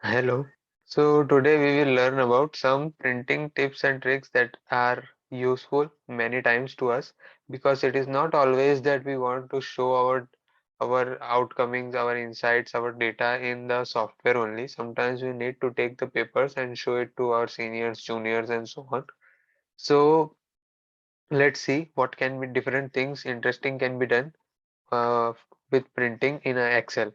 Hello. So today we will learn about some printing tips and tricks that are useful many times to us because it is not always that we want to show our outcomings, our insights, our data in the software only. Sometimes we need to take the papers and show it to our seniors, juniors, and so on. So let's see what can be different things interesting can be done uh, with printing in a Excel,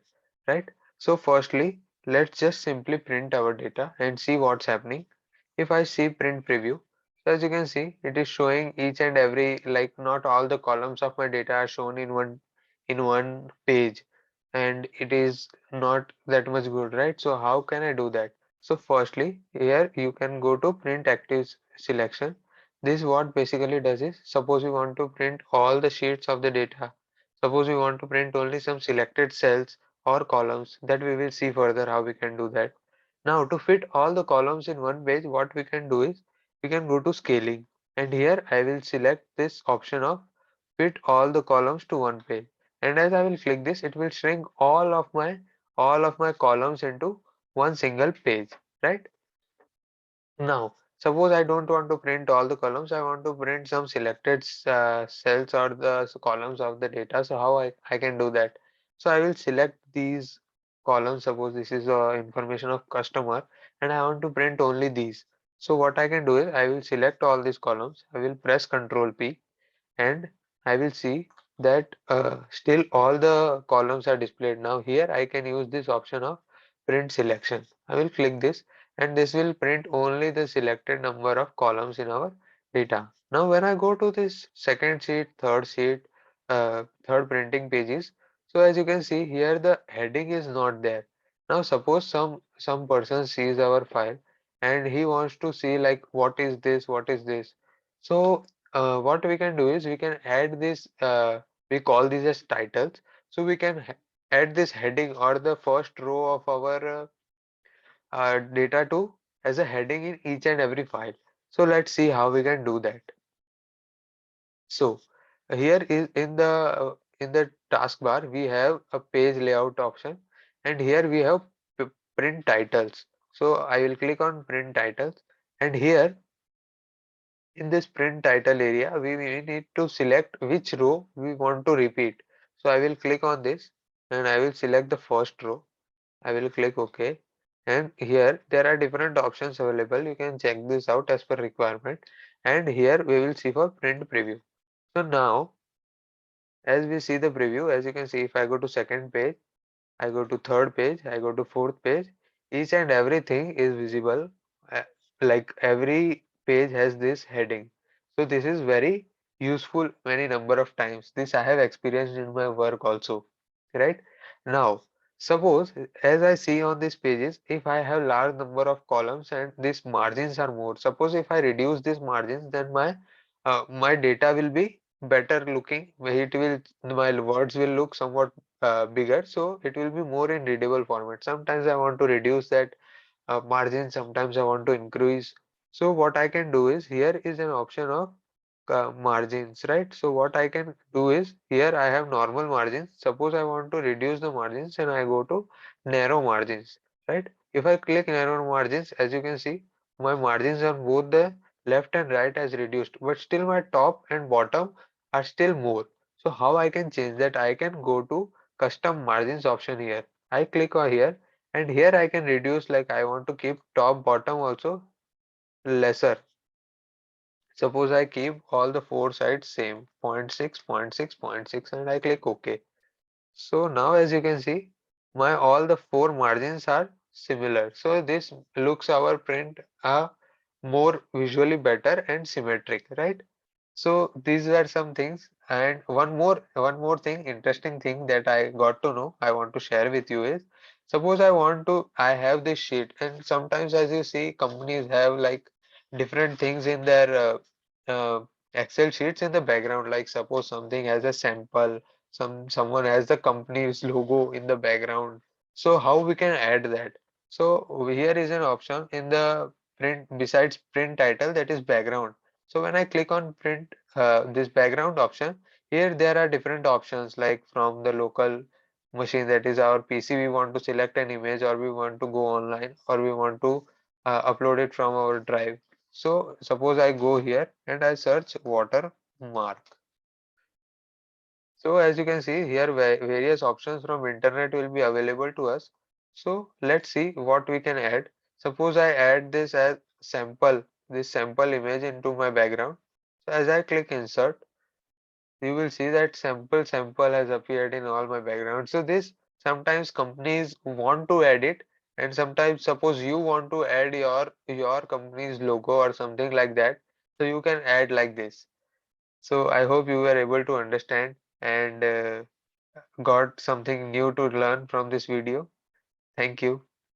right? So firstly, let's just simply print our data and see what's happening. If I see print preview, so as you can see, it is showing each and every, like not all the columns of my data are shown in one page, and it is not that much good, right? So how can I do that? So firstly, here you can go to print active selection. This what basically does is, suppose we want to print all the sheets of the data. Suppose we want to print only some selected cells or columns, that we will see further how we can do that. Now to fit all the columns in one page, what we can do is we can go to scaling, and here I will select this option of fit all the columns to one page. And as I will click this, it will shrink all of my columns into one single page, right? Now, suppose I don't want to print all the columns, I want to print some selected cells or the columns of the data. So how I can do that? So I will select these columns. Suppose this is information of customer and I want to print only these. So what I can do is I will select all these columns. I will press Control P and I will see that still all the columns are displayed. Now here I can use this option of print selection. I will click this and this will print only the selected number of columns in our data. Now when I go to this second sheet, third printing pages, so as you can see here the heading is not there. Now suppose some person sees our file and he wants to see like what is this, what is this. So what we can do is we can add this, we call these as titles. So we can add this heading or the first row of our data to as a heading in each and every file. So let's see how we can do that. So here is in the taskbar we have a page layout option, and here we have print titles. So I will click on print titles, and here in this print title area, we need to select which row we want to repeat. So I will click on this and I will select the first row. I will click OK. And here there are different options available. You can check this out as per requirement. And here we will see for print preview. So now, as we see the preview, as you can see, if I go to second page, I go to third page, I go to fourth page, each and everything is visible. uh, Like every page has this heading. So this is very useful many number of times. This I have experienced in my work also, right? Now, suppose as I see on these pages, if I have large number of columns and these margins are more, suppose if I reduce these margins, then my data will be better looking. My words will look somewhat bigger, so it will be more in readable format. Sometimes I want to reduce that margin, sometimes I want to increase. So what I can do is, here is an option of margins, right? So what I can do is, here I have normal margins. Suppose I want to reduce the margins and I go to narrow margins, right? If I click narrow margins, as you can see, my margins on both the left and right has reduced, but still my top and bottom are still more. So how I can change that? I can go to custom margins option here. I click on here, and here I can reduce, like I want to keep top bottom also lesser. Suppose I keep all the four sides same, zero point 0.6, zero point 0.6, zero point 0.6, and I click OK. So now as you can see, my all the four margins are similar. So this looks our print more visually better and symmetric, right? So these were some things, and one more thing, interesting thing that I got to know, I want to share with you is, suppose I have this sheet, and sometimes as you see companies have like different things in their Excel sheets in the background, like suppose something has a sample, someone has the company's logo in the background. So how we can add that? So here is an option in the print, besides print title, that is background. So when I click on print this background option, here there are different options like from the local machine, that is our PC, we want to select an image, or we want to go online, or we want to upload it from our drive. So suppose I go here and I search watermark. So as you can see here, various options from internet will be available to us. So let's see what we can add. Suppose I add this as sample, this sample image into my background. So as I click insert, you will see that sample has appeared in all my background. So this, sometimes companies want to add it, and sometimes suppose you want to add your company's logo or something like that, so you can add like this. So I hope you were able to understand and got something new to learn from this video. Thank you.